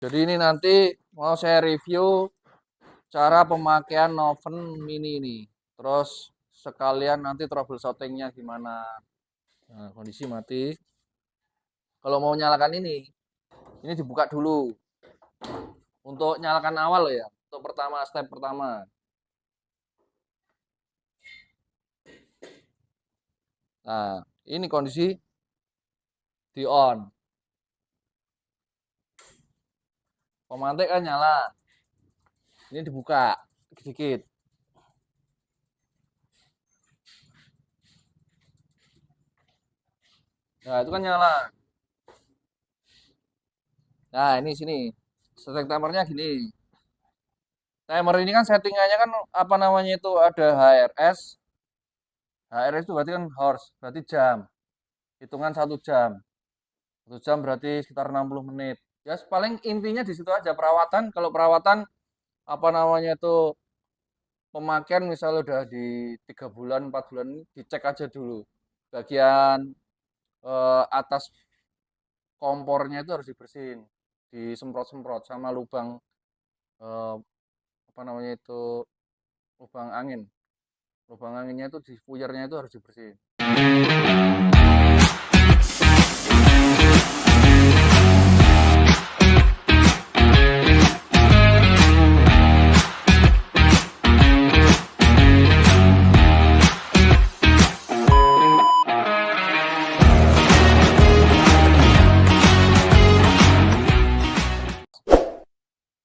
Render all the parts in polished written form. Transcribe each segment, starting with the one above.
Jadi ini nanti mau saya review cara pemakaian oven mini ini. Terus sekalian nanti troubleshootingnya gimana. Nah, kondisi mati. Kalau mau nyalakan ini dibuka dulu. Untuk nyalakan awal ya. Untuk pertama, step pertama. Nah, ini kondisi di on. Pemantik kan nyala. Ini dibuka sedikit. Nah, itu kan nyala. Nah, ini sini. Setting timernya gini. Timer ini kan settingannya kan apa namanya itu ada HRS. HRS itu berarti kan horse, berarti jam. Hitungan 1 jam. 1 jam berarti sekitar 60 menit. Ya paling intinya di situ aja perawatan. Kalau perawatan apa namanya itu pemakaian misalnya udah di 3 bulan 4 bulan ini dicek aja dulu. Bagian atas kompornya itu harus dibersihin, disemprot-semprot sama lubang apa namanya itu lubang angin. Lubang anginnya itu diffusernya itu harus dibersihin.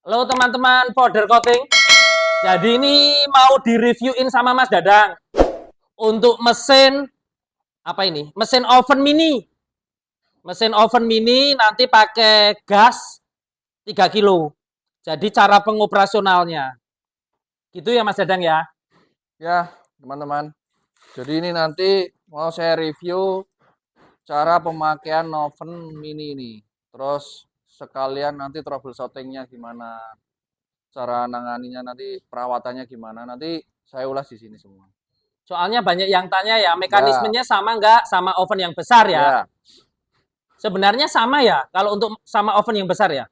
Halo teman-teman powder coating. Jadi ini mau di-reviewin sama Mas Dadang untuk mesin apa ini? Mesin oven mini. Mesin oven mini nanti pakai gas 3 kilo. Jadi cara pengoperasionalnya. Gitu ya Mas Dadang ya. Ya, teman-teman. Jadi ini nanti mau saya review cara pemakaian oven mini ini. Terus sekalian nanti troubleshootingnya gimana, cara nanganinya nanti perawatannya gimana, nanti saya ulas di sini semua. Soalnya banyak yang tanya ya, mekanismenya sama nggak sama oven yang besar ya? Ya, Sebenarnya sama ya, kalau untuk sama oven yang besar ya?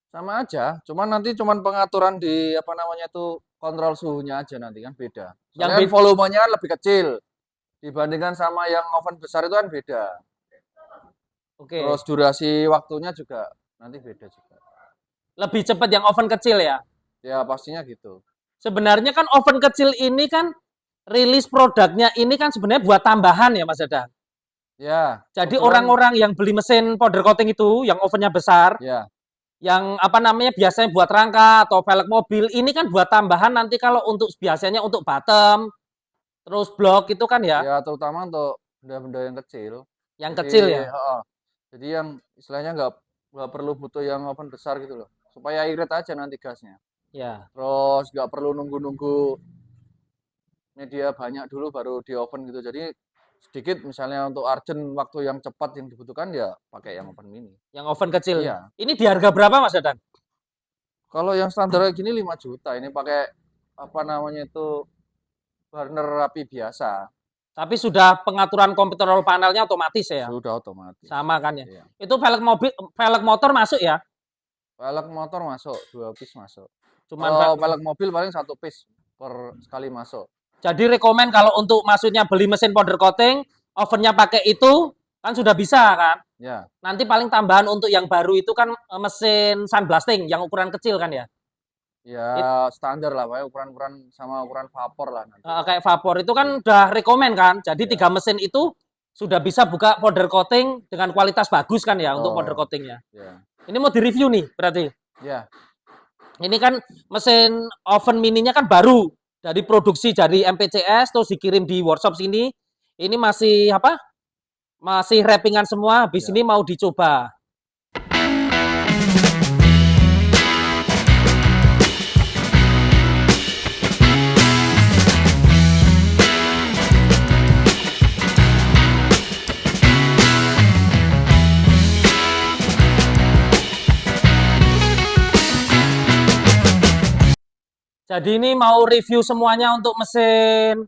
sama aja, cuman pengaturan di apa namanya itu kontrol suhunya aja nanti kan beda. Soalnya Yang volumenya kan lebih kecil dibandingkan sama yang oven besar itu kan beda. Oke. Terus durasi waktunya juga nanti beda juga. Lebih cepat yang oven kecil ya? Ya pastinya gitu. Sebenarnya kan oven kecil ini kan rilis produknya ini kan sebenarnya buat tambahan ya Mas Dadang. Ya. Jadi orang-orang yang beli mesin powder coating itu yang ovennya besar, ya, yang apa namanya biasanya buat rangka atau velg mobil, ini kan buat tambahan nanti kalau untuk biasanya untuk bottom, terus blok itu kan ya, ya terutama untuk benda-benda yang kecil. yang Jadi, kecil ya. Jadi yang istilahnya nggak perlu butuh yang oven besar gitu loh, supaya irit aja nanti gasnya. Ya. Terus nggak perlu nunggu-nunggu media banyak dulu baru di oven gitu. Jadi sedikit misalnya untuk urgent waktu yang cepat yang dibutuhkan ya pakai yang oven mini. Yang oven kecil. Iya. Ini di harga berapa Mas Dadang? Kalau yang standar gini 5 juta, ini pakai apa namanya itu burner api biasa. Tapi sudah pengaturan kontrol panelnya otomatis ya? Sudah otomatis. Sama kan ya? Iya. Itu velg mobil, velg motor masuk ya? Velg motor masuk, 2 piece masuk. Cuman Kalau velg mobil paling 1 piece per sekali masuk. Jadi rekomen kalau untuk maksudnya beli mesin powder coating, ovennya pakai itu kan sudah bisa kan? Ya. Nanti paling tambahan untuk yang baru itu kan mesin sunblasting yang ukuran kecil kan ya? Ya standar lah, Pak, ukuran-ukuran sama ukuran vapor lah nanti. Kayak vapor itu kan udah rekomen kan? Jadi Ya. 3 mesin itu sudah bisa buka powder coating dengan kualitas bagus kan ya untuk powder coatingnya. Ya. Ini mau direview nih berarti? Ya. Ini kan mesin oven mininya kan baru dari produksi dari MPCS terus dikirim di workshop sini. Ini masih apa? Masih wrappingan semua. Habis ini mau dicoba. Jadi ini mau review semuanya untuk mesin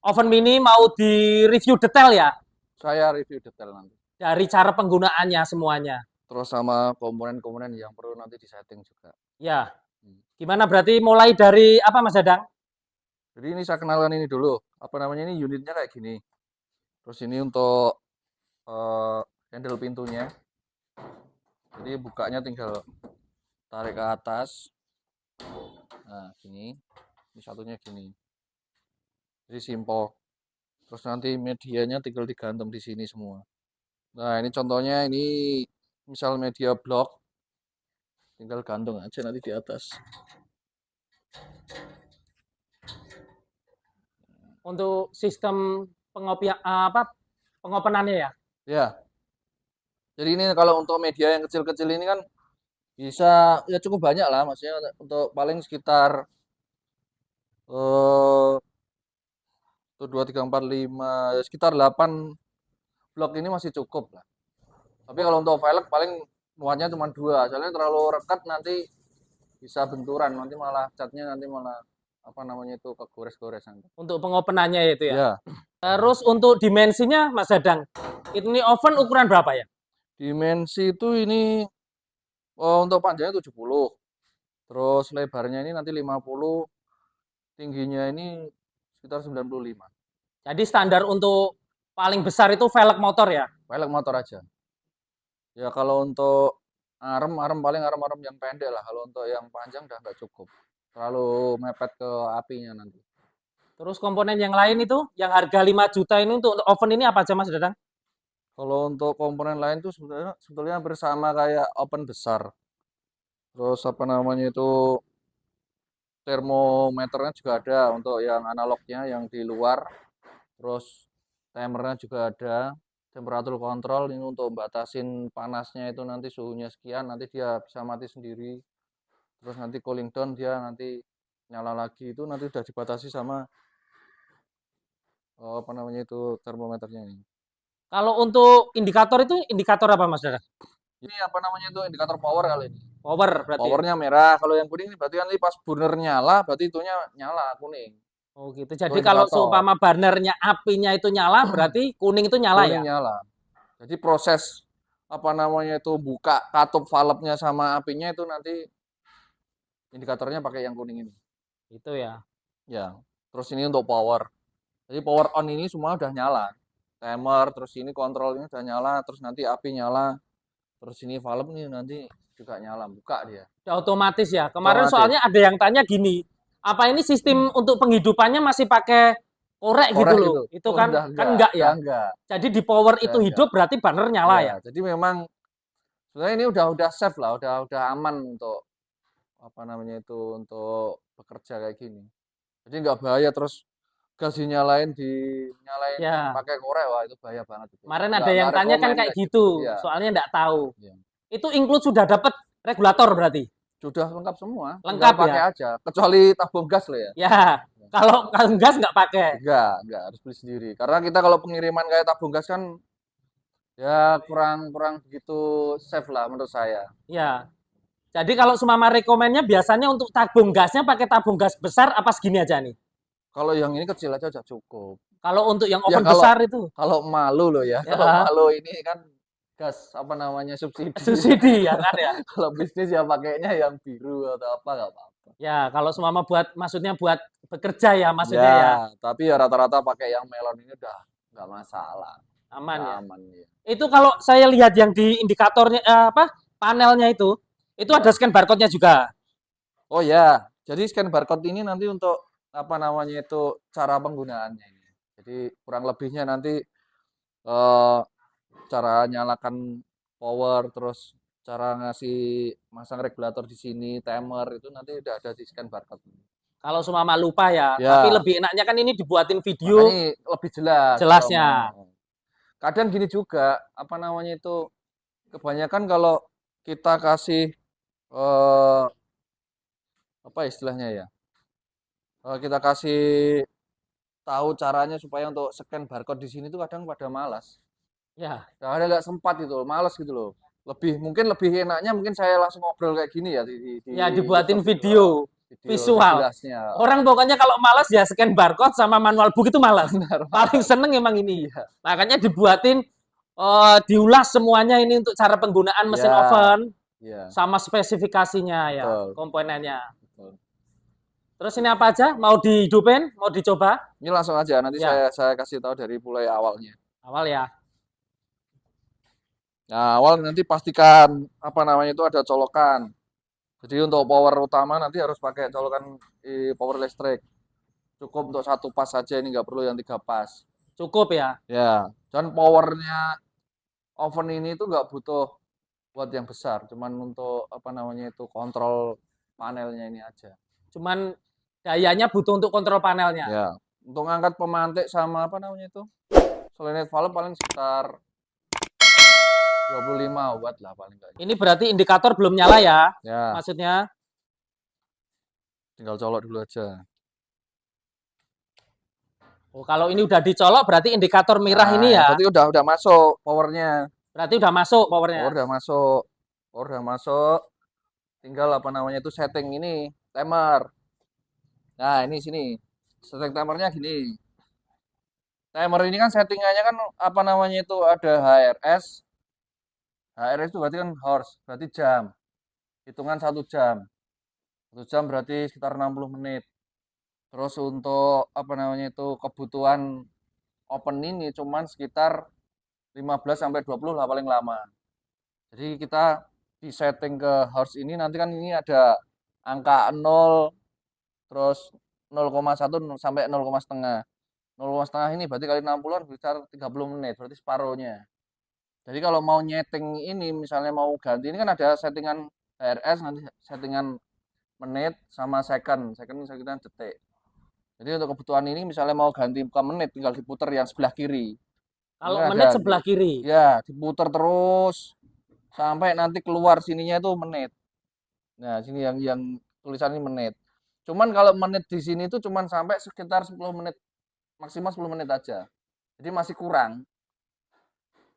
oven mini, mau di review detail ya? Saya review detail nanti. Dari cara penggunaannya semuanya. terus sama komponen-komponen yang perlu nanti disetting juga. Ya. Hmm. Gimana berarti mulai dari apa Mas Dadang? Jadi ini saya kenalkan ini dulu. Apa namanya ini unitnya kayak gini. Terus ini untuk handle pintunya. Jadi bukanya tinggal tarik ke atas. Nah, gini. Ini satunya gini. Jadi simple. Terus nanti medianya tinggal digantung di sini semua. Nah, ini contohnya ini misal media blok. Tinggal gantung aja nanti di atas. Untuk sistem pengopenannya ya? Ya. Jadi ini kalau untuk media yang kecil-kecil ini kan bisa ya cukup banyak lah, maksudnya untuk paling sekitar 1, 2, 3, 4, 5, ya sekitar 8 blok ini masih cukup lah. Tapi kalau untuk velg paling muatnya cuma 2, soalnya terlalu rekat nanti bisa benturan, nanti malah catnya nanti malah apa namanya itu kegores-gores nanti. Untuk pengopenannya itu ya? Ya, Terus untuk dimensinya Mas Dadang, ini oven ukuran berapa ya? dimensi itu ini untuk panjangnya 70, terus lebarnya ini nanti 50, tingginya ini sekitar 95. Jadi standar untuk paling besar itu velg motor ya? Velg motor aja. Ya kalau untuk arem paling arem yang pendek lah. Kalau untuk yang panjang udah nggak cukup. Terlalu mepet ke apinya nanti. Terus komponen yang lain itu, yang harga 5 juta ini untuk oven ini apa aja Mas Dadang? Kalau untuk komponen lain tuh sebetulnya bersama kayak oven besar. Terus apa namanya itu termometernya juga ada untuk yang analognya yang di luar. Terus timernya juga ada. Temperatur kontrol ini untuk batasin panasnya itu nanti suhunya sekian, nanti dia bisa mati sendiri. Terus nanti cooling down dia nanti nyala lagi, itu nanti udah dibatasi sama apa namanya itu termometernya ini. Kalau untuk indikator itu indikator apa Mas Dadang? Ini apa namanya itu indikator power kali ini. Power berarti ya? Powernya merah, kalau yang kuning ini berarti nanti pas burner nyala, berarti itunya nyala kuning. Oh gitu. Itu Jadi kalau indikator. seumpama burnernya apinya itu nyala, berarti kuning itu nyala Kuning ya? nyala. Jadi proses apa namanya itu buka katup valve-nya sama apinya itu nanti indikatornya pakai yang kuning ini. Itu ya. Ya. Terus ini untuk power. Jadi power on ini semua udah nyala. Timer, terus ini kontrol ini udah nyala, terus nanti api nyala. Terus ini valve nih nanti juga nyala, buka dia. Udah otomatis ya. Kemarin Otomatis. soalnya ada yang tanya gini, apa ini sistem untuk penghidupannya masih pakai korek gitu Korek loh? itu. Itu Oh, kan enggak ya? Enggak. Jadi di power itu Enggak. hidup berarti burner nyala ya? Jadi memang sebenarnya ini udah safe lah, udah aman untuk apa namanya itu untuk bekerja kayak gini. Jadi nggak bahaya terus gas dinyalain Ya. pakai korek, wah itu bahaya banget itu. Kemarin Nggak ada yang tanya kan rekomen kayak gitu, Iya. soalnya enggak tahu. Iya. Itu include sudah dapat regulator berarti? Sudah lengkap semua, Lengkap tinggal pakai ya? aja. Kecuali tabung gas loh ya. Ya, kalau gas nggak pakai. Enggak harus beli sendiri. Karena kita kalau pengiriman kayak tabung gas kan ya kurang begitu safe lah menurut saya. Ya. Jadi kalau sumama rekomennya biasanya untuk tabung gasnya pakai tabung gas besar apa segini aja nih? Kalau yang ini kecil aja udah cukup. Kalau untuk yang Ya oven kalau besar itu kalau malu loh ya. Ya. Kalau malu ini kan gas apa namanya subsidi. subsidi ya kan ya. Kalau bisnis ya pakainya yang biru atau apa nggak apa-apa. Ya, kalau sumama maksudnya buat bekerja ya maksudnya ya. Tapi ya rata-rata pakai yang melon ini udah nggak masalah. Aman ya. Aman ya. Itu kalau saya lihat yang di indikatornya panelnya itu ada scan barcode-nya juga. Oh ya, jadi scan barcode ini nanti untuk apa namanya itu cara penggunaannya ini. Jadi kurang lebihnya nanti cara nyalakan power, terus cara ngasih masang regulator di sini, timer itu nanti udah ada di scan barcode. Kalau sumama lupa ya, Ya. tapi lebih enaknya kan ini dibuatin video. Makanya lebih jelas. Jelasnya. Kadang gini juga, apa namanya itu kebanyakan kalau kita kasih apa istilahnya ya? Kita kasih tahu caranya supaya untuk scan barcode di sini tuh kadang pada malas. Ya. Kadang nggak sempat gitu loh, malas gitu loh. Mungkin lebih enaknya mungkin saya langsung ngobrol kayak gini ya Ya dibuatin video visual. Jelasnya. Orang pokoknya kalau malas ya scan barcode sama manual book itu malas. Benar. Paling seneng emang ini. Iya. Makanya dibuatin diulas semuanya ini untuk cara penggunaan mesin Ya, oven ya, sama spesifikasinya ya, betul, komponennya. betul. Terus ini apa aja? Mau dihidupin? Mau dicoba? Ini langsung aja, nanti Ya, saya kasih tahu dari mulai awalnya. awal ya. Nah, awal nanti pastikan apa namanya itu ada colokan. Jadi untuk power utama nanti harus pakai colokan power listrik. Cukup untuk satu pas saja, ini nggak perlu yang 3 pas. Cukup ya. Ya, dan powernya oven ini itu nggak butuh buat yang besar, cuman untuk apa namanya itu kontrol panelnya ini aja. Cuman dayanya butuh untuk kontrol panelnya. Ya, untuk ngangkat pemantik sama apa namanya itu solenoid valve paling sekitar 25 watt lah paling enggak. Ini berarti indikator belum nyala ya? Ya, Maksudnya, tinggal colok dulu aja. oh, kalau ini udah dicolok berarti indikator merah Nah, ini ya. berarti udah masuk powernya. Berarti udah masuk Power powernya. udah masuk. Power udah masuk. Tinggal apa namanya itu setting ini timer. Nah, ini sini. Setting timernya gini. Timer ini kan settingannya kan apa namanya itu ada HRS. HRS itu berarti kan horse, berarti jam. Hitungan 1 jam. 1 jam berarti sekitar 60 menit. Terus untuk apa namanya itu kebutuhan open ini cuman sekitar 15 sampai 20 lah paling lama. Jadi kita di setting ke horse ini nanti kan ini ada angka 0 terus 0,1 sampai 0,5. 0,5 ini berarti kali 60-an bisa 30 menit, berarti separuhnya. Jadi kalau mau nyeting ini misalnya mau ganti ini kan ada settingan HRS nanti settingan menit sama second. Second sekitar detik. Jadi untuk kebutuhan ini misalnya mau ganti ke menit tinggal diputer yang sebelah kiri. Ini Kalau kan menit ada sebelah kiri. ya diputer terus sampai nanti keluar sininya itu menit. Nah, sini yang tulisan ini menit. Cuman kalau menit di sini itu cuman sampai sekitar 10 menit, maksimal 10 menit aja. Jadi masih kurang.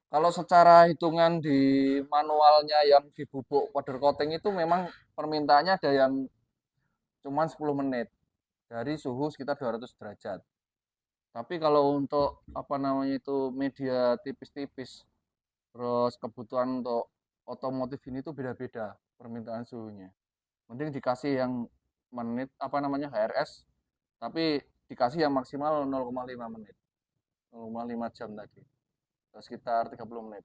Kalau secara hitungan di manualnya yang di bubuk powder coating itu memang permintaannya ada yang cuman 10 menit dari suhu sekitar 200 derajat. Tapi kalau untuk apa namanya itu media tipis-tipis, terus kebutuhan untuk otomotif ini tuh beda-beda permintaan suhunya. Mending dikasih yang menit apa namanya HRS, tapi dikasih yang maksimal 0,5 menit, 0,5 jam tadi, sekitar 30 menit.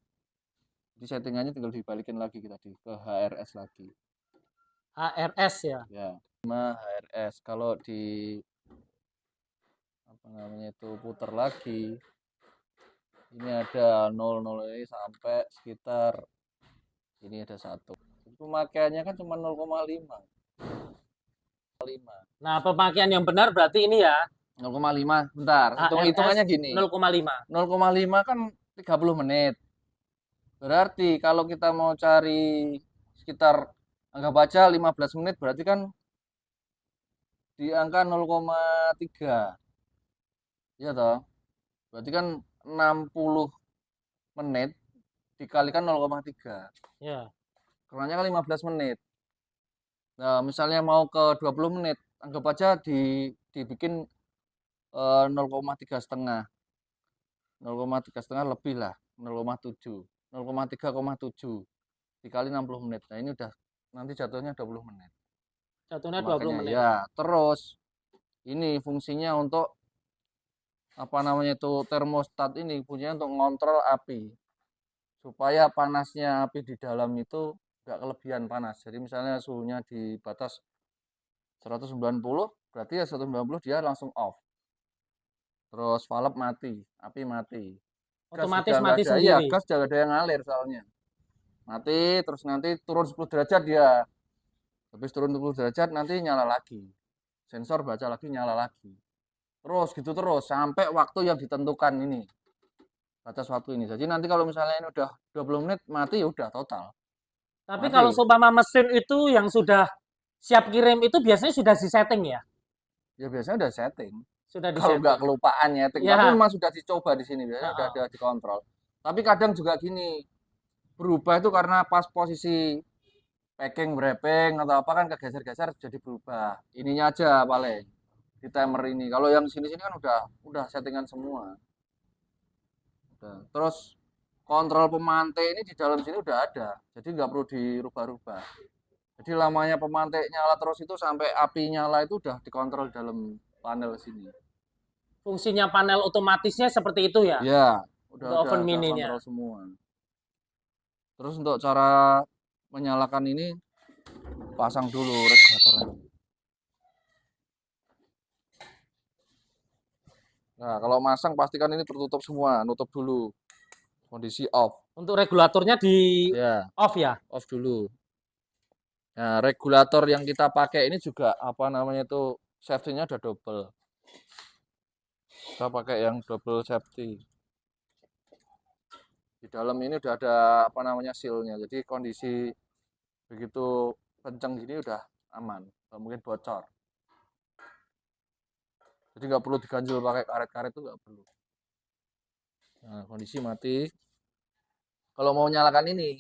Jadi settingannya tinggal dibalikin lagi kita tadi ke HRS lagi. HRS ya. Ya, 5 HRS. Kalau di apa namanya itu putar lagi, ini ada 00 ini sampai sekitar ini ada 1. Pemakaiannya kan cuma 0,5. Nah, pemakaian yang benar berarti ini ya. 0,5. Bentar, HRS hitungannya gini. 0,5. 0,5 kan 30 menit. Berarti kalau kita mau cari sekitar anggap aja 15 menit berarti kan di angka 0,3. Iya toh? Berarti kan 60 menit dikalikan 0,3. Ya. Kurangnya kan 15 menit. Nah, misalnya mau ke 20 menit, anggap aja dibikin 0,3 setengah. 0,3 setengah lebih lah, 0,7. 0,3,7 dikali 60 menit. Nah, ini udah nanti jatuhnya 20 menit. Jatuhnya 20 Makanya menit. ya, terus ini fungsinya untuk apa namanya itu termostat ini fungsinya untuk ngontrol api supaya panasnya api di dalam itu nggak kelebihan panas. Jadi misalnya suhunya di batas 190, berarti ya 190 dia langsung off. Terus valve mati, api mati. Gas Otomatis juga nggak mati ada, iya sendiri. gas juga ada yang ngalir soalnya. Mati, terus nanti turun 10 derajat dia. Habis turun 10 derajat nanti nyala lagi. Sensor baca lagi, nyala lagi. Terus gitu terus sampai waktu yang ditentukan ini. Batas waktu ini. Jadi nanti kalau misalnya ini udah 20 menit mati ya udah total. Tapi Mati. kalau seumpama mesin itu yang sudah siap kirim itu biasanya sudah disetting ya? Ya biasanya udah setting. Sudah Kalau nggak disetting. kelupaan nyeting, tapi Ya. memang sudah dicoba di sini biasanya udah Heeh. ada dikontrol. Tapi kadang juga gini, berubah itu karena pas posisi packing, wrapping atau apa kan kegeser-geser jadi berubah. Ininya aja paling di timer ini. Kalau yang sini-sini kan udah settingan semua. Udah. Terus kontrol pemantik ini di dalam sini udah ada, jadi nggak perlu dirubah-rubah. Jadi lamanya pemantik nyala terus itu sampai api nyala itu udah dikontrol dalam panel sini. Fungsinya panel otomatisnya seperti itu ya? Ya, Untuk udah oven mininya. kontrol semua. Terus untuk cara menyalakan ini, pasang dulu regulatornya. Nah, kalau masang pastikan ini tertutup semua, nutup dulu. Kondisi off. Untuk regulatornya di Ya, off ya? off dulu. Nah, regulator yang kita pakai ini juga apa namanya itu safety-nya udah double. Kita pakai yang double safety. Di dalam ini udah ada apa namanya seal-nya. Jadi kondisi begitu kenceng gini udah aman, nggak mungkin bocor. Jadi nggak perlu diganjel pakai karet-karet itu nggak perlu. Nah, kondisi mati. Kalau mau nyalakan ini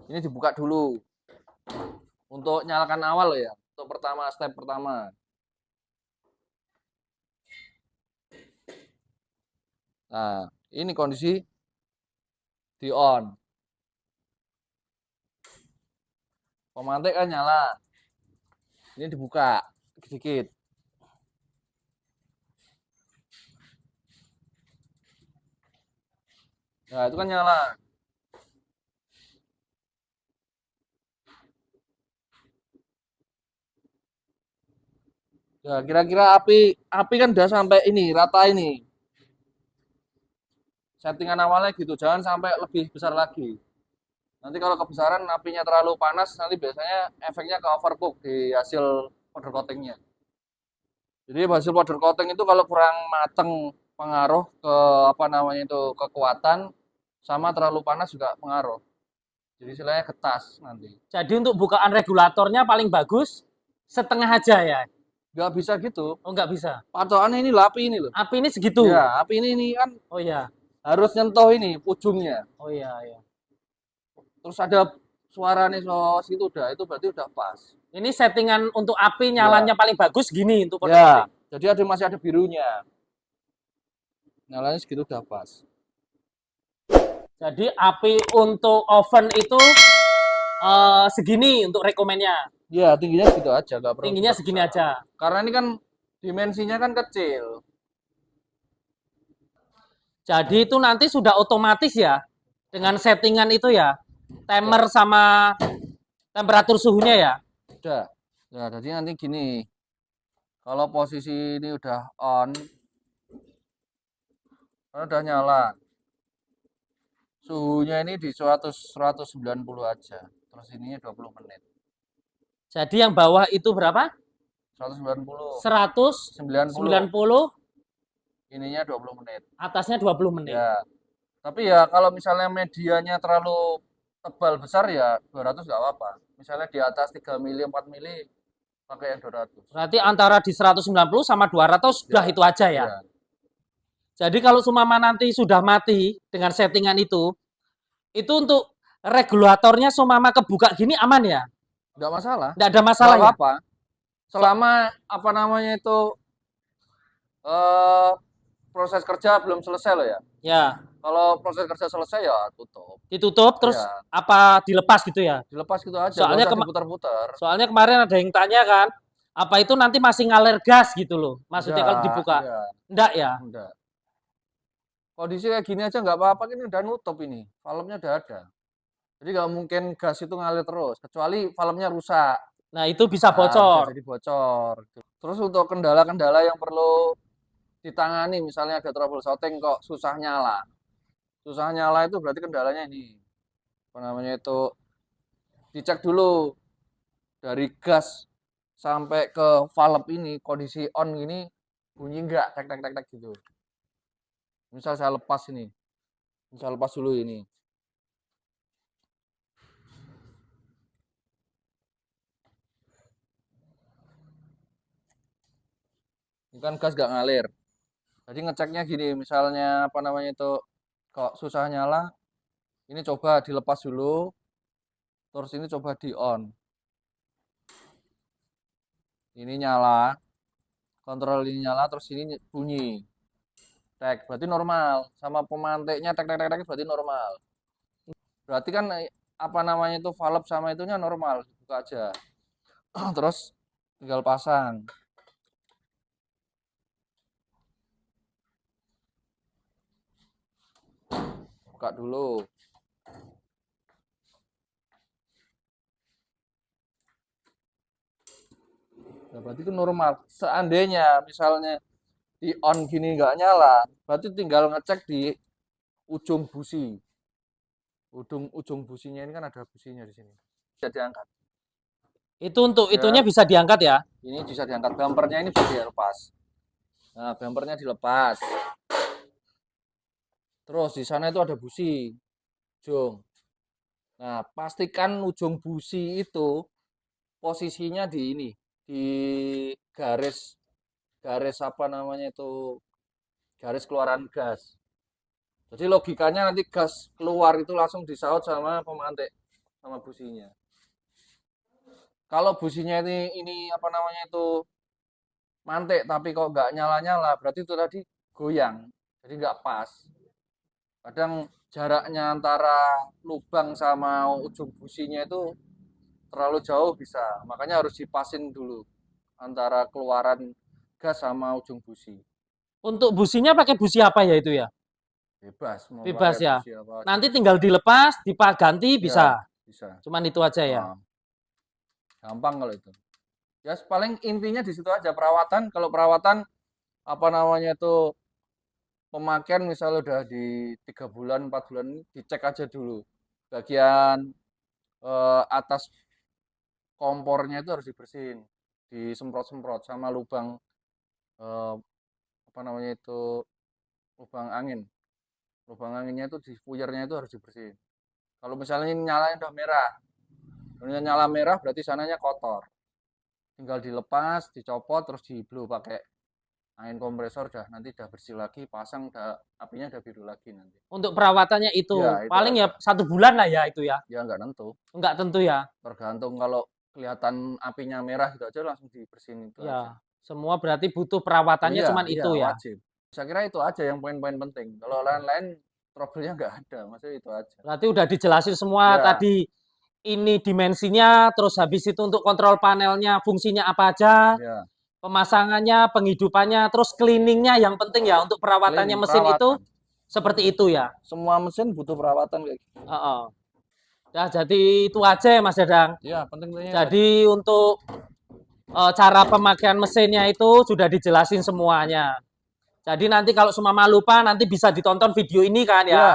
dibuka dulu. Untuk nyalakan awal ya, untuk pertama step pertama. Nah, ini kondisi di on. Pemantik kan nyala. Ini dibuka sedikit. Nah, itu kan nyala. Ya, kira-kira api kan udah sampai ini, rata ini. Settingan awalnya gitu, jangan sampai lebih besar lagi. Nanti kalau kebesaran apinya terlalu panas, nanti biasanya efeknya ke overcook di hasil powder coatingnya. Jadi hasil powder coating itu kalau kurang mateng pengaruh ke apa namanya itu kekuatan, sama terlalu panas juga pengaruh. Jadi istilahnya getas nanti. Jadi untuk bukaan regulatornya paling bagus setengah aja ya? Nggak bisa gitu. Oh nggak bisa. Patokannya ini api ini loh. Api ini segitu? Ya, api ini kan Oh iya. harus nyentuh ini ujungnya. Oh iya, iya. Terus ada suara nih sos itu udah, itu berarti udah pas. Ini settingan untuk api nyalanya paling bagus gini untuk Ya, jadi masih ada birunya. Nyalanya segitu udah pas. Jadi api untuk oven itu segini untuk rekomennya. Ya, tingginya segitu aja, nggak perlu Tingginya besar. segini aja. Karena ini kan dimensinya kan kecil. Jadi itu nanti sudah otomatis ya dengan settingan itu ya. Timer sama temperatur suhunya ya. Udah. Ya, jadi nanti gini. Kalau posisi ini udah on, udah nyala. Suhunya ini di 190 aja. Terus ininya 20 menit. Jadi yang bawah itu berapa? 190. 190. Ininya 20 menit. Atasnya 20 menit. Ya. Tapi ya kalau misalnya medianya terlalu tebal besar ya 200 nggak apa-apa. Misalnya di atas 3 mili, 4 mili pakai yang 200. Berarti antara di 190 sama 200 sudah itu aja ya. Ya. Jadi kalau sumama nanti sudah mati dengan settingan itu untuk regulatornya sumama kebuka gini aman ya? Nggak masalah. Nggak ada masalah Nggak ya? apa-apa. Selama apa namanya itu proses kerja belum selesai loh ya. Ya. Kalau proses kerja selesai ya tutup. Ditutup terus Ya. apa dilepas gitu ya? Dilepas gitu aja. Soalnya diputar-putar. Soalnya kemarin ada yang tanya kan, apa itu nanti masih ngalir gas gitu loh? Maksudnya kalau dibuka? Enggak ya? Enggak. Kondisi kayak gini aja nggak apa-apa, ini udah nutup ini, valve-nya udah ada. Jadi nggak mungkin gas itu ngalir terus, kecuali valve-nya rusak. Nah itu bisa Nah, bocor. bisa jadi bocor. Terus untuk kendala-kendala yang perlu ditangani, misalnya ada troubleshooting kok susah nyala. Susah nyala itu berarti kendalanya ini. Apa namanya itu, dicek dulu dari gas sampai ke valve ini, kondisi on gini, bunyi nggak, tek-tek-tek gitu. Misal saya lepas ini, misal lepas dulu ini. Ini kan gas gak ngalir. Jadi ngeceknya gini, misalnya apa namanya itu kok susah nyala, ini coba dilepas dulu, terus ini coba di on. Ini nyala, kontrol ini nyala, terus ini bunyi. Tek, berarti normal. Sama pemantiknya tek tek tek tek berarti normal. Berarti kan apa namanya itu valve sama itunya normal, buka aja. Terus tinggal pasang. Buka dulu. Nah, berarti itu normal. Seandainya misalnya di on gini nggak nyala, berarti tinggal ngecek di ujung busi. Ujung businya ini kan ada businya di sini. Bisa diangkat. Itu untuk Ya, itunya bisa diangkat ya. ini bisa diangkat. Bumpernya ini bisa dilepas. Nah, bumpernya dilepas. Terus di sana itu ada busi, ujung. Nah, pastikan ujung busi itu posisinya di ini, di garis garis apa namanya itu garis keluaran gas. Jadi logikanya nanti gas keluar itu langsung disaut sama pemantik sama businya. Kalau businya ini apa namanya itu mantik tapi kok nggak nyala-nyala, berarti itu tadi goyang, jadi nggak pas. Kadang jaraknya antara lubang sama ujung businya itu terlalu jauh bisa, makanya harus dipasin dulu antara keluaran gas sama ujung busi. Untuk businya pakai busi apa ya itu ya? Bebas mau Bebas pakai ya. busi apa aja. Nanti tinggal dilepas, diganti Ya, bisa. bisa. Cuman itu aja ya. Nah, gampang kalau itu. Ya paling intinya di situ aja perawatan. Kalau perawatan apa namanya itu pemakaian misalnya udah di 3 bulan 4 bulan dicek aja dulu bagian atas kompornya itu harus dibersihin, disemprot-semprot sama lubang eh, apa namanya itu lubang anginnya itu diffusernya itu harus dibersihin. Kalau misalnya ini nyalanya udah merah, kalau nyala merah berarti sananya kotor, tinggal dilepas, dicopot, terus di blow pakai angin kompresor, dah nanti udah bersih lagi, pasang udah apinya udah biru lagi nanti. Untuk perawatannya Ya itu itu paling ya aja. 1 bulan lah ya itu ya. Ya nggak nentu, Enggak tentu ya. tergantung kalau kelihatan apinya merah gitu aja langsung dibersihin itu aja. Ya, semua berarti butuh perawatannya Iya, cuman iya itu ya. wajib. Saya kira itu aja yang poin-poin penting. Kalau lain-lain trouble-nya nggak ada, maksudnya itu aja. Berarti udah dijelasin semua Ya, tadi ini dimensinya, terus habis itu untuk kontrol panelnya fungsinya apa aja, ya. pemasangannya, penghidupannya, terus cleaningnya yang penting ya untuk perawatannya Cleaning, mesin itu perawatan. seperti itu ya. Semua mesin butuh perawatan kayak gitu. Heeh. Nah, jadi itu aja ya Mas Dadang. Ya, penting-pentingnya itu aja. Jadi untuk cara pemakaian mesinnya itu sudah dijelasin semuanya. Jadi nanti kalau sumama lupa nanti bisa ditonton video ini kan ya. Ya,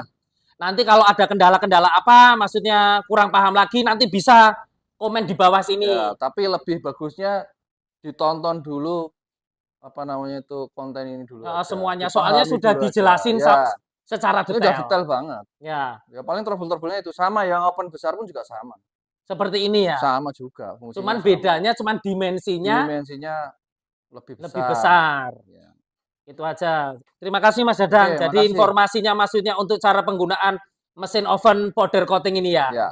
Nanti kalau ada kendala-kendala apa, maksudnya kurang paham lagi, nanti bisa komen di bawah sini. ya, tapi lebih bagusnya ditonton dulu apa namanya itu konten ini dulu aja. Semuanya, soalnya Dipahami sudah dulu aja. dijelasin Ya, secara ini udah detail. detail banget. Ya, Ya paling trouble-troublenya itu sama, yang open besar pun juga sama. seperti ini ya. Sama juga, fungsinya Cuman sama. bedanya cuman dimensinya Dimensinya lebih besar. lebih besar. Ya. Itu aja. Terima kasih Mas Dadang. Oke, Jadi makasih. informasinya maksudnya untuk cara penggunaan mesin oven powder coating ini ya. Ya.